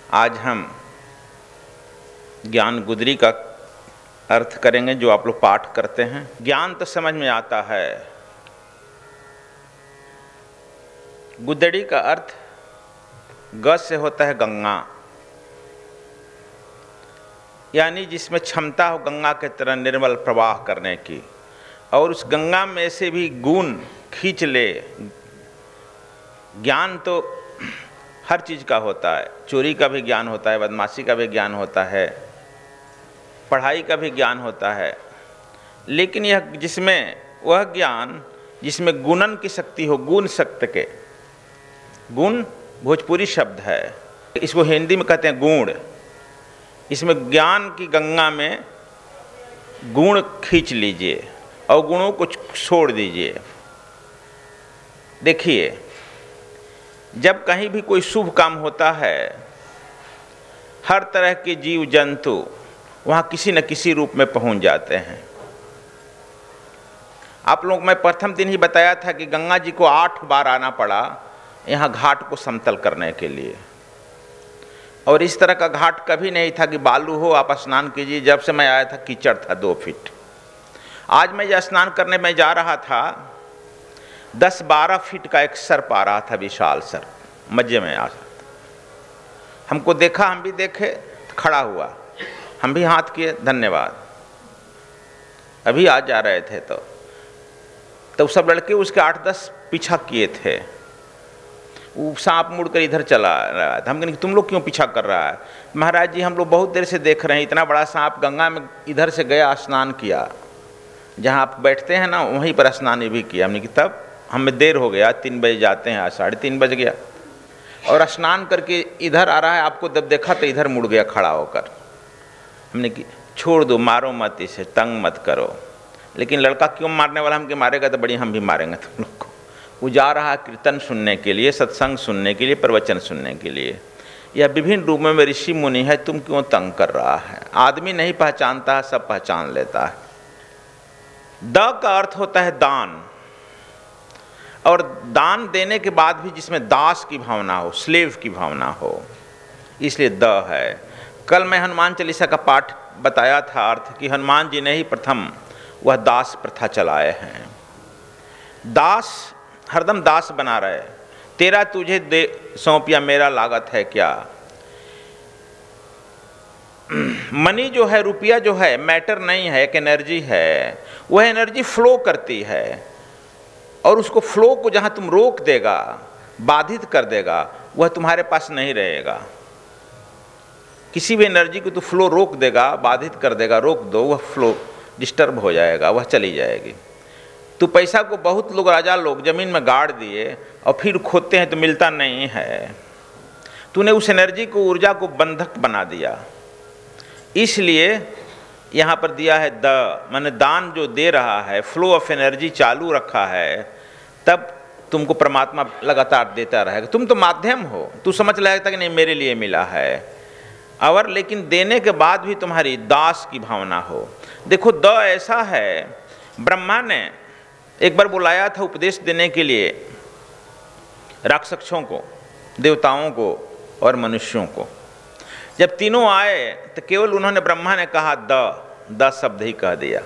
आज हम ज्ञान गुदरी का अर्थ करेंगे, जो आप लोग पाठ करते हैं। ज्ञान तो समझ में आता है। गुदड़ी का अर्थ ग से होता है गंगा, यानी जिसमें क्षमता हो गंगा के तरह निर्मल प्रवाह करने की, और उस गंगा में से भी गुण खींच ले। ज्ञान तो हर चीज़ का होता है, चोरी का भी ज्ञान होता है, बदमाशी का भी ज्ञान होता है, पढ़ाई का भी ज्ञान होता है, लेकिन यह जिसमें वह ज्ञान जिसमें गुणन की शक्ति हो, गुण शक्ति के, गुण भोजपुरी शब्द है, इसको हिंदी में कहते हैं गुण। इसमें ज्ञान की गंगा में गुण खींच लीजिए और गुणों को छोड़ दीजिए। देखिए, जब कहीं भी कोई शुभ काम होता है, हर तरह के जीव जंतु वहाँ किसी न किसी रूप में पहुँच जाते हैं। आप लोग, मैं प्रथम दिन ही बताया था कि गंगा जी को 8 बार आना पड़ा यहाँ घाट को समतल करने के लिए, और इस तरह का घाट कभी नहीं था कि बालू हो आप स्नान कीजिए। जब से मैं आया था कीचड़ था 2 फीट। आज मैं जब स्नान करने में जा रहा था, 10-12 फीट का एक सर्प आ रहा था, विशाल सर्प, मज्जे में आ रहा था। हमको देखा, हम भी देखे, तो खड़ा हुआ, हम भी हाथ किए, धन्यवाद। अभी आज जा रहे थे तो सब लड़के उसके 8-10 पीछा किए थे। वो सांप मुड़कर इधर चला रहा था। हम कहें तुम लोग क्यों पीछा कर रहा है? महाराज जी, हम लोग बहुत देर से देख रहे हैं, इतना बड़ा सांप गंगा में इधर से गया, स्नान किया, जहाँ आप बैठते हैं ना वहीं पर स्नान भी किया। हमने कहा तब हमें देर हो गया, 3 बजे जाते हैं, आज 3:30 बज गया, और स्नान करके इधर आ रहा है। आपको जब देखा तो इधर मुड़ गया खड़ा होकर। हमने कि छोड़ दो, मारो मत, इसे तंग मत करो। लेकिन लड़का क्यों मारने वाला? हम के मारेगा तो बड़ी हम भी मारेंगे तुम लोग को। वो जा रहा है कीर्तन सुनने के लिए, सत्संग सुनने के लिए, प्रवचन सुनने के लिए। यह विभिन्न रूपों में ऋषि मुनि है, तुम क्यों तंग कर रहा है? आदमी नहीं पहचानता है, सब पहचान लेता है। द का अर्थ होता है दान, और दान देने के बाद भी जिसमें दास की भावना हो, स्लेव की भावना हो, इसलिए द है। कल मैं हनुमान चालीसा का पाठ बताया था अर्थ कि हनुमान जी ने ही प्रथम वह दास प्रथा चलाए हैं। दास हरदम दास बना रहे। तेरा तुझे दे सौंपिया, मेरा लागत है क्या? मनी जो है, रुपया जो है, मैटर नहीं है, एक एनर्जी है। वह एनर्जी फ्लो करती है, और उसको फ्लो को जहाँ तुम रोक देगा, बाधित कर देगा, वह तुम्हारे पास नहीं रहेगा। किसी भी एनर्जी को तो फ्लो रोक देगा, बाधित कर देगा, रोक दो, वह फ्लो डिस्टर्ब हो जाएगा, वह चली जाएगी। तो पैसा को बहुत लोग, राजा लोग ज़मीन में गाड़ दिए और फिर खोदते हैं तो मिलता नहीं है। तूने उस एनर्जी को, ऊर्जा को बंधक बना दिया। इसलिए यहाँ पर दिया है द, माने दान जो दे रहा है, फ्लो ऑफ एनर्जी चालू रखा है, तब तुमको परमात्मा लगातार देता रहेगा। तुम तो माध्यम हो, तू समझ लगता कि नहीं मेरे लिए मिला है, और लेकिन देने के बाद भी तुम्हारी दास की भावना हो। देखो, द ऐसा है, ब्रह्मा ने एक बार बुलाया था उपदेश देने के लिए राक्षसों को, देवताओं को और मनुष्यों को। जब तीनों आए तो केवल उन्होंने, ब्रह्मा ने कहा द शब्द ही कह दिया।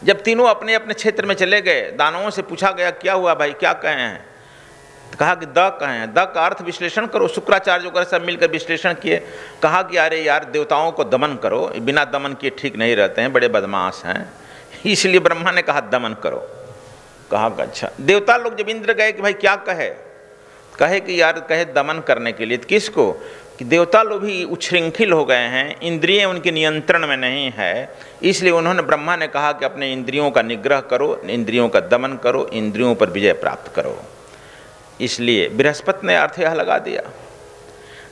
जब तीनों अपने अपने क्षेत्र में चले गए, दानवों से पूछा गया क्या हुआ भाई, क्या कहे हैं? तो कहा कि द कहे हैं। द का अर्थ विश्लेषण करो। शुक्राचार्य वगैरह सब मिलकर विश्लेषण किए। कहा कि अरे यार, देवताओं को दमन करो, बिना दमन किए ठीक नहीं रहते हैं, बड़े बदमाश हैं, इसलिए ब्रह्मा ने कहा दमन करो। कहा अच्छा। देवता लोग जब इंद्र गए कि भाई क्या कहे कि यार कहे दमन करने के लिए। किसको? कि देवता लोग भी उच्छृंखल हो गए हैं, इंद्रियां उनके नियंत्रण में नहीं है, इसलिए उन्होंने, ब्रह्मा ने कहा कि अपने इंद्रियों का निग्रह करो, इंद्रियों का दमन करो, इंद्रियों पर विजय प्राप्त करो। इसलिए बृहस्पति ने अर्थ यह लगा दिया।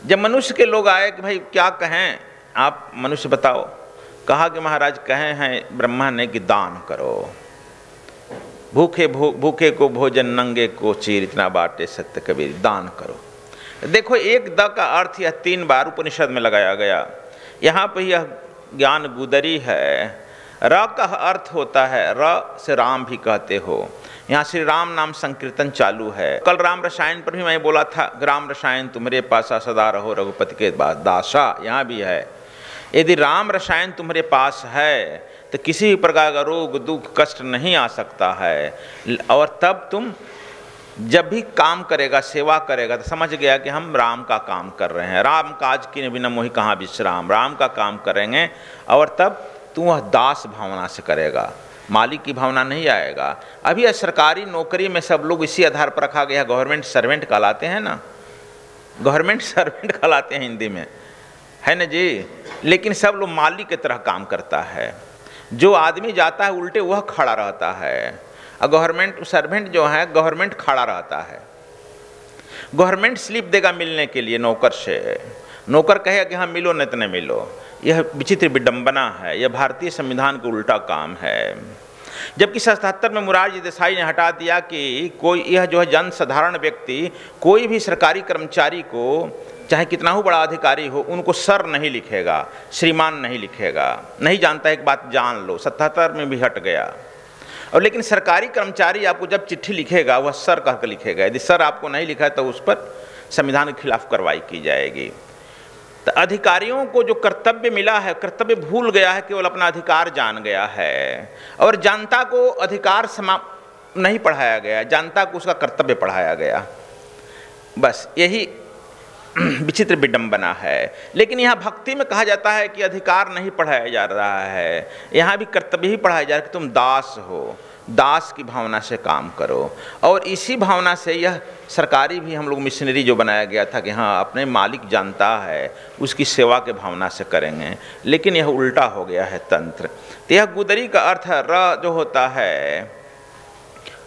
जब मनुष्य के लोग आए कि भाई क्या कहें आप, मनुष्य बताओ, कहा कि महाराज कहे हैं ब्रह्मा ने कि दान करो। भूखे को भोजन, नंगे को चीर, इतना बाटे सत्य कबीर, दान करो। देखो, एक द का अर्थ यह 3 बार उपनिषद में लगाया गया। यहाँ पर यह ज्ञान गुदरी है। र का अर्थ होता है, र से राम भी कहते हो, यहाँ श्री राम नाम संकीर्तन चालू है। कल राम रसायन पर भी मैं बोला था, राम रसायन तुम्हारे पासा सदा रहो रघुपति के दासा, यहाँ भी है। यदि राम रसायन तुम्हारे पास है तो किसी भी प्रकार का रोग दुख कष्ट नहीं आ सकता है। और तब तुम जब भी काम करेगा, सेवा करेगा, तो समझ गया कि हम राम का काम कर रहे हैं। राम काज की बिना मोहि कहाँ विश्राम, राम का काम करेंगे। और तब तू वह दास भावना से करेगा, मालिक की भावना नहीं आएगा। अभी सरकारी नौकरी में सब लोग इसी आधार पर रखा गया, गवर्नमेंट सर्वेंट कहलाते हैं ना, गवर्नमेंट सर्वेंट कहलाते हैं हिंदी में, है ना जी। लेकिन सब लोग मालिक की तरह काम करता है। जो आदमी जाता है उल्टे वह खड़ा रहता है, और गवर्नमेंट सर्वेंट जो है गवर्नमेंट खड़ा रहता है। गवर्नमेंट स्लिप देगा मिलने के लिए नौकर से, नौकर कहेगा कि हाँ मिलो नहीं तो नहीं मिलो। यह विचित्र विडंबना है, यह भारतीय संविधान का उल्टा काम है। जबकि 77 में मोरारजी देसाई ने हटा दिया कि कोई यह जो है जन साधारण व्यक्ति कोई भी सरकारी कर्मचारी को, चाहे कितना ही बड़ा अधिकारी हो, उनको सर नहीं लिखेगा, श्रीमान नहीं लिखेगा। नहीं जानता एक बात जान लो, 77 में भी हट गया। और लेकिन सरकारी कर्मचारी आपको जब चिट्ठी लिखेगा वह सर कहकर लिखेगा। यदि सर आपको नहीं लिखा है तो उस पर संविधान के खिलाफ कार्रवाई की जाएगी। तो अधिकारियों को जो कर्तव्य मिला है, कर्तव्य भूल गया है, केवल अपना अधिकार जान गया है। और जनता को अधिकार समाप्त नहीं पढ़ाया गया, जनता को उसका कर्तव्य पढ़ाया गया। बस यही विचित्र विडंबना है। लेकिन यहाँ भक्ति में कहा जाता है कि अधिकार नहीं पढ़ाया जा रहा है, यहाँ भी कर्तव्य ही पढ़ाया जा रहा है कि तुम दास हो, दास की भावना से काम करो। और इसी भावना से यह सरकारी भी हम लोग मिशनरी जो बनाया गया था कि हाँ अपने मालिक जानता है, उसकी सेवा के भावना से करेंगे। लेकिन यह उल्टा हो गया है तंत्र। तो यह गुदरी का अर्थ र जो होता है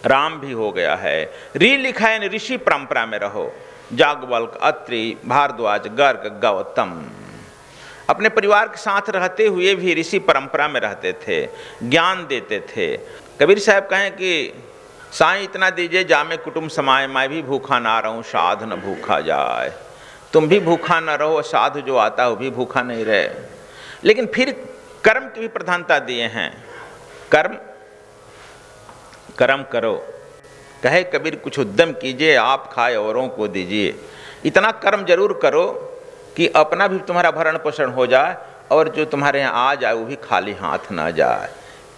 राम भी हो गया है। री लिखा है ऋषि परंपरा में रहो, जागवल्क अत्रि भारद्वाज गर्ग गौतम। अपने परिवार के साथ रहते हुए भी ऋषि परंपरा में रहते थे, ज्ञान देते थे। कबीर साहब कहें कि साईं इतना दीजिए जामे कुटुंब समाए, मैं भी भूखा ना रहूं साधु न भूखा जाए। तुम भी भूखा न रहो, साधु जो आता है वो भी भूखा नहीं रहे। लेकिन फिर कर्म की भी प्रधानता दिए हैं, कर्म करो। कहे कबीर कुछ उद्यम कीजिए, आप खाए औरों को दीजिए। इतना कर्म जरूर करो कि अपना भी तुम्हारा भरण पोषण हो जाए और जो तुम्हारे यहाँ आ जाए वो भी खाली हाथ ना जाए।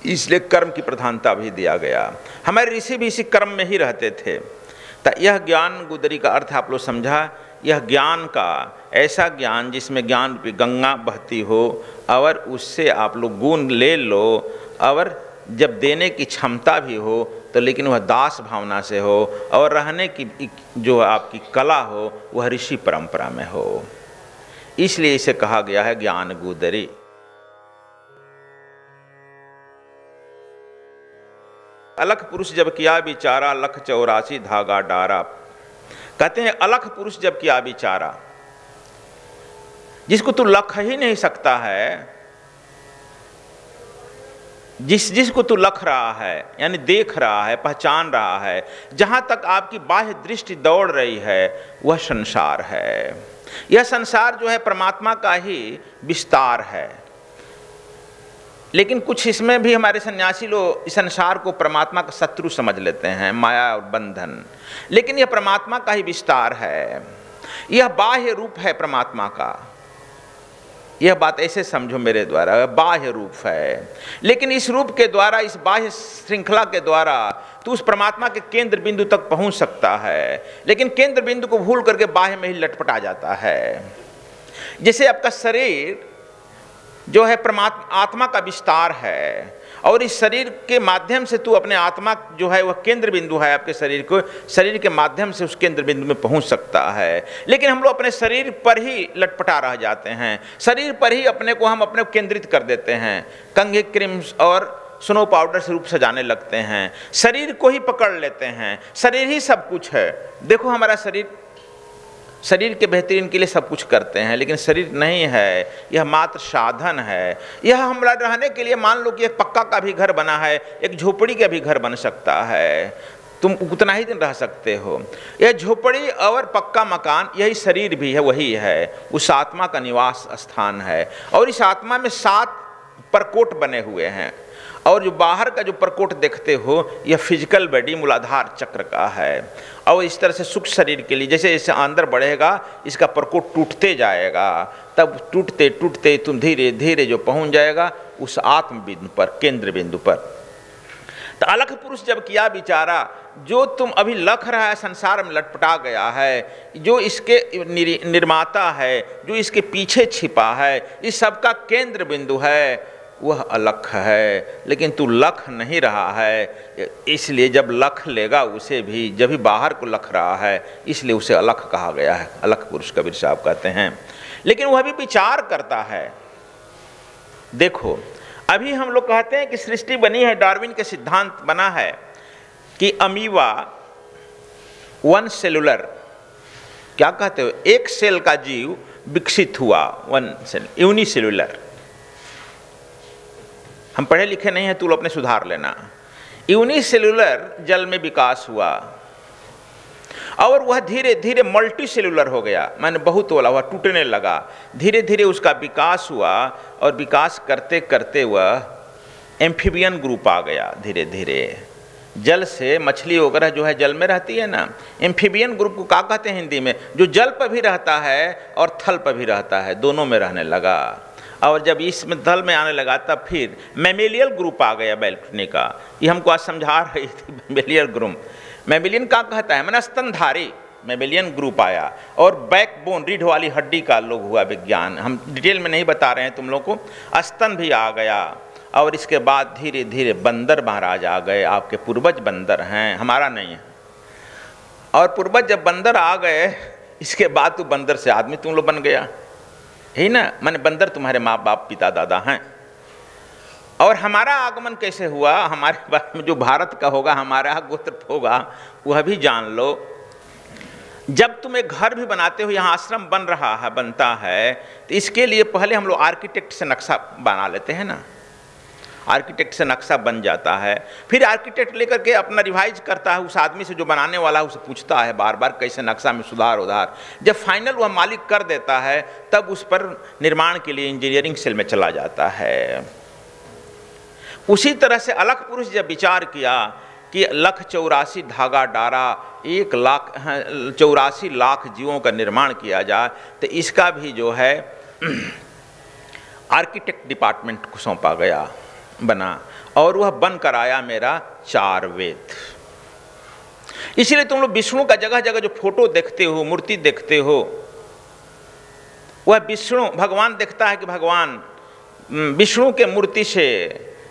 इसलिए कर्म की प्रधानता भी दिया गया। हमारे ऋषि भी इसी कर्म में ही रहते थे। तो यह ज्ञान गुदरी का अर्थ आप लोग समझा। यह ज्ञान का ऐसा ज्ञान जिसमें ज्ञान रूपी गंगा बहती हो और उससे आप लोग गुण ले लो, और जब देने की क्षमता भी हो तो लेकिन वह दास भावना से हो, और रहने की जो आपकी कला हो वह ऋषि परंपरा में हो। इसलिए इसे कहा गया है ज्ञान गुदरी। अलख पुरुष जब किया विचारा, लख 84 धागा डारा। कहते हैं अलख पुरुष जब किया विचारा, जिसको तू लख ही नहीं सकता है, जिसको तू लख रहा है यानी देख रहा है, पहचान रहा है, जहां तक आपकी बाह्य दृष्टि दौड़ रही है वह संसार है। यह संसार जो है परमात्मा का ही विस्तार है। लेकिन कुछ इसमें भी हमारे सन्यासी लोग इस संसार को परमात्मा का शत्रु समझ लेते हैं, माया और बंधन। लेकिन यह परमात्मा का ही विस्तार है, यह बाह्य रूप है परमात्मा का। यह बात ऐसे समझो मेरे द्वारा, बाह्य रूप है। लेकिन इस रूप के द्वारा, इस बाह्य श्रृंखला के द्वारा तू उस परमात्मा के केंद्र बिंदु तक पहुंच सकता है। लेकिन केंद्र बिंदु को भूल करके बाह्य में ही लटपटा जाता है। जैसे आपका शरीर जो है परमात्मा आत्मा का विस्तार है, और इस शरीर के माध्यम से तू अपने आत्मा जो है वह केंद्र बिंदु है, आपके शरीर को, शरीर के माध्यम से उस केंद्र बिंदु में पहुंच सकता है। लेकिन हम लोग अपने शरीर पर ही लटपटा रह जाते हैं, शरीर पर ही अपने को हम अपने केंद्रित कर देते हैं। कंघी क्रीम और स्नो पाउडर से रूप सजाने लगते हैं, शरीर को ही पकड़ लेते हैं, शरीर ही सब कुछ है। देखो हमारा शरीर के बेहतरीन के लिए सब कुछ करते हैं, लेकिन शरीर नहीं है, यह मात्र साधन है। यह हमारा रहने के लिए, मान लो कि एक पक्का का भी घर बना है, एक झोपड़ी का भी घर बन सकता है, तुम उतना ही दिन रह सकते हो। यह झोपड़ी और पक्का मकान, यही शरीर भी है, वही है, उस आत्मा का निवास स्थान है। और इस आत्मा में 7 परकोट बने हुए हैं, और जो बाहर का जो परकोट देखते हो यह फिजिकल बॉडी मूलाधार चक्र का है। और इस तरह से सूक्ष्म शरीर के लिए जैसे जैसे अंदर बढ़ेगा इसका प्रकोट टूटते जाएगा, तब टूटते टूटते तुम धीरे धीरे जो पहुंच जाएगा उस आत्म बिंदु पर, केंद्र बिंदु पर। तो अलख पुरुष जब किया विचारा, जो तुम अभी लख रहा है, संसार में लटपटा गया है, जो इसके निर्माता है, जो इसके पीछे छिपा है, इस सब का केंद्र बिंदु है, वह अलख है। लेकिन तू लख नहीं रहा है, इसलिए जब लख लेगा उसे भी, जब भी बाहर को लख रहा है, इसलिए उसे अलख कहा गया है। अलख पुरुष कबीर साहब कहते हैं। लेकिन वह भी विचार करता है। देखो अभी हम लोग कहते हैं कि सृष्टि बनी है, डार्विन के सिद्धांत बना है कि अमीबा वन सेलुलर, क्या कहते हो, एक सेल का जीव विकसित हुआ, वन सेल, यूनिसेलुलर। हम पढ़े लिखे नहीं हैं, तू अपने सुधार लेना। यूनिसेलुलर जल में विकास हुआ और वह धीरे धीरे मल्टी सेलुलर हो गया, माने बहुत वाला हुआ, टूटने लगा। धीरे धीरे उसका विकास हुआ और विकास करते करते वह एम्फीबियन ग्रुप आ गया। धीरे धीरे जल से मछली वगैरह जो है जल में रहती है ना, एम्फीबियन ग्रुप को क्या कहते हैं हिंदी में, जो जल पर भी रहता है और थल पर भी रहता है, दोनों में रहने लगा। और जब इसमें थल में आने लगा तब फिर मैमेलियल ग्रुप आ गया बैल्कनी का। ये हमको आज समझा रही थी मैमेलियल ग्रुप। मैमेलियन क्या कहता है, मैंने स्तनधारी मैमेलियन ग्रुप आया। और बैकबोन, रीढ़ वाली हड्डी का लोग हुआ विज्ञान, हम डिटेल में नहीं बता रहे हैं तुम लोग को। स्तन भी आ गया और इसके बाद धीरे धीरे बंदर महाराज आ गए। आपके पूर्वज बंदर हैं, हमारा नहीं है। और पूर्वज जब बंदर आ गए, इसके बाद तो बंदर से आदमी तुम लोग बन गया, है ना। माने बंदर तुम्हारे माँ बाप पिता दादा हैं। और हमारा आगमन कैसे हुआ, हमारे बारे में जो भारत का होगा, हमारा गोत्र होगा, वह भी जान लो। जब तुम एक घर भी बनाते हो, यहाँ आश्रम बन रहा है, बनता है, तो इसके लिए पहले हम लोग आर्किटेक्ट से नक्शा बना लेते हैं ना। आर्किटेक्ट से नक्शा बन जाता है, फिर आर्किटेक्ट लेकर के अपना रिवाइज करता है, उस आदमी से जो बनाने वाला है उसे पूछता है बार बार कैसे नक्शा में सुधार उधार। जब फाइनल वह मालिक कर देता है तब उस पर निर्माण के लिए इंजीनियरिंग सेल में चला जाता है। उसी तरह से अलख पुरुष जब विचार किया कि 1,84,000 धागा डारा, 1,84 लाख जीवों का निर्माण किया जाए, तो इसका भी जो है आर्किटेक्ट डिपार्टमेंट को सौंपा गया, बना। और वह बन कर आया मेरा 4 वेद। इसलिए तुम लोग विष्णु का जगह जगह जो फोटो देखते हो, मूर्ति देखते हो, वह विष्णु भगवान देखता है कि भगवान विष्णु के मूर्ति से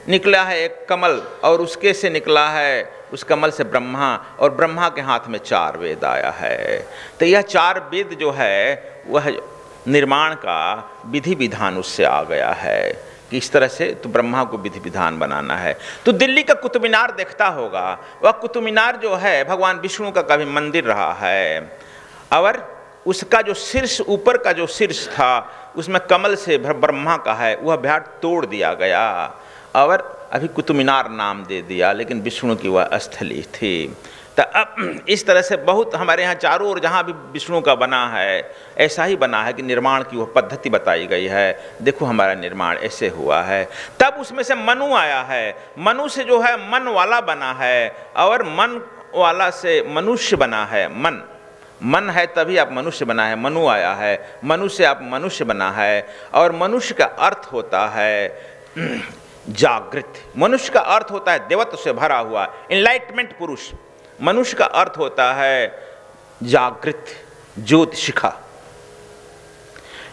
निकला है एक कमल, और उसके से निकला है, उस कमल से ब्रह्मा, और ब्रह्मा के हाथ में 4 वेद आया है। तो यह 4 वेद जो है वह निर्माण का विधि विधान उससे आ गया है कि इस तरह से तो ब्रह्मा को विधि विधान बनाना है। तो दिल्ली का कुतुब मीनार देखता होगा, वह कुतुब मीनार जो है भगवान विष्णु का कभी मंदिर रहा है, और उसका जो शीर्ष, ऊपर का जो शीर्ष था उसमें कमल से ब्रह्मा का है, वह भाट तोड़ दिया गया और अभी कुतुब मीनार नाम दे दिया, लेकिन विष्णु की वह स्थली थी। तो अब इस तरह से बहुत हमारे यहाँ चारों ओर जहाँ भी विष्णु का बना है, ऐसा ही बना है कि निर्माण की वह पद्धति बताई गई है। देखो हमारा निर्माण ऐसे हुआ है। तब उसमें से मनु आया है, मनु से जो है मन वाला बना है, और मन वाला से मनुष्य बना है। मन है तभी आप मनुष्य बना है, मनु आया है, मनु से आप मनुष्य बना है। और मनुष्य का अर्थ होता है जागृत। मनुष्य का अर्थ होता है देवत्व से भरा हुआ, एनलाइटमेंट पुरुष। मनुष्य का अर्थ होता है जागृत, ज्योति शिखा।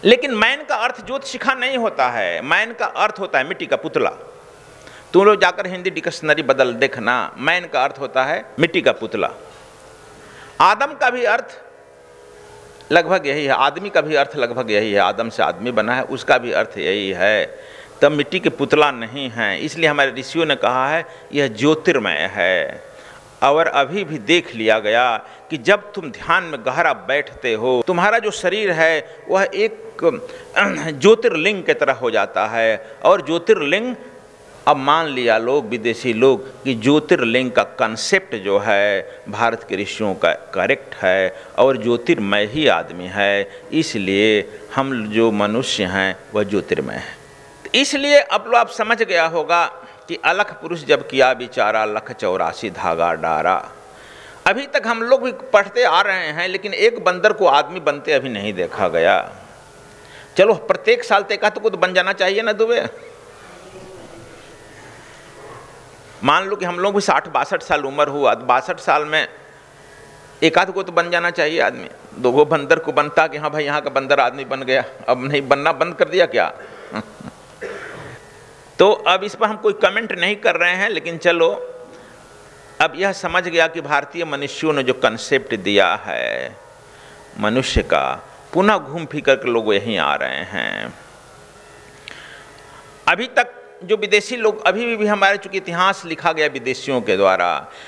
लेकिन मैन का अर्थ ज्योति शिखा नहीं होता है, मैन का अर्थ होता है मिट्टी का पुतला। तुम लोग जाकर हिंदी डिक्शनरी बदल देखना, मैन का अर्थ होता है मिट्टी का पुतला। आदम का भी अर्थ लगभग यही है, आदमी का भी अर्थ लगभग यही है, आदम से आदमी बना है, उसका भी अर्थ यही है। तब मिट्टी के पुतला नहीं है, इसलिए हमारे ऋषियों ने कहा है यह ज्योतिर्मय है। और अभी भी देख लिया गया कि जब तुम ध्यान में गहरा बैठते हो, तुम्हारा जो शरीर है वह एक ज्योतिर्लिंग की तरह हो जाता है। और ज्योतिर्लिंग, अब मान लिया लोग, विदेशी लोग, कि ज्योतिर्लिंग का कंसेप्ट जो है भारत के ऋषियों का करेक्ट है, और ज्योतिर्मय ही आदमी है, इसलिए हम जो मनुष्य हैं वह ज्योतिर्मय है। इसलिए अब लो आप समझ गया होगा कि अलख पुरुष जब किया बिचारा, लख 84 धागा डारा। अभी तक हम लोग भी पढ़ते आ रहे हैं, लेकिन एक बंदर को आदमी बनते अभी नहीं देखा गया। चलो प्रत्येक साल तेकात को तो बन जाना चाहिए ना दुबे। मान लो कि हम लोग भी 60-62 साल उम्र हुआ, 62 साल में एक आध को तो बन जाना चाहिए आदमी। 2 बंदर को बनता कि हाँ भाई यहाँ का बंदर आदमी बन गया, अब नहीं बनना बंद कर दिया क्या? तो अब इस पर हम कोई कमेंट नहीं कर रहे हैं, लेकिन चलो अब यह समझ गया कि भारतीय मनुष्यों ने जो कंसेप्ट दिया है मनुष्य का, पुनः घूम फिर कर लोग यहीं आ रहे हैं। अभी तक जो विदेशी लोग, अभी भी हमारे चूंकि इतिहास लिखा गया विदेशियों के द्वारा,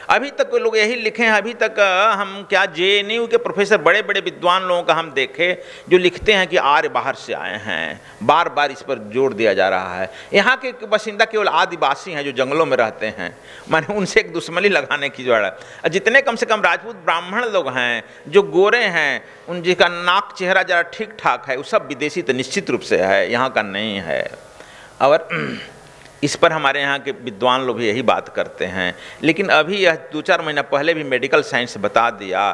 अभी तक लोग यही लिखे हैं। अभी तक हम क्या JNU के प्रोफेसर, बड़े बड़े विद्वान लोगों का हम देखे जो लिखते हैं कि आर्य बाहर से आए हैं। बार बार इस पर जोर दिया जा रहा है। यहाँ के बासिंदा केवल आदिवासी हैं जो जंगलों में रहते हैं, माने उनसे एक दुश्मनी लगाने की जरूरत। जितने कम से कम राजपूत ब्राह्मण लोग हैं जो गोरे हैं, उन जिनका नाक चेहरा जरा ठीक ठाक है, वो सब विदेशी तो निश्चित रूप से है, यहाँ का नहीं है। और इस पर हमारे यहाँ के विद्वान लोग भी यही बात करते हैं। लेकिन अभी यह 2-4 महीना पहले भी मेडिकल साइंस बता दिया,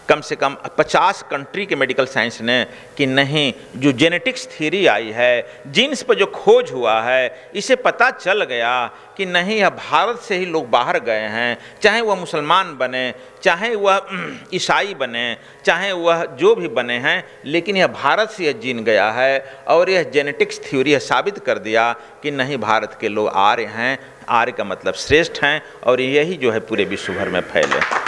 कम से कम 50 कंट्री के मेडिकल साइंस ने, कि नहीं, जो जेनेटिक्स थ्योरी आई है, जीन्स पर जो खोज हुआ है, इसे पता चल गया कि नहीं, यह भारत से ही लोग बाहर गए हैं। चाहे वह मुसलमान बने, चाहे वह ईसाई बने, चाहे वह जो भी बने हैं, लेकिन यह भारत से यह जीन गया है। और यह जेनेटिक्स थ्योरी है साबित कर दिया कि नहीं, भारत के लोग आर्य हैं, आर्य का मतलब श्रेष्ठ हैं, और यही जो है पूरे विश्व भर में फैले।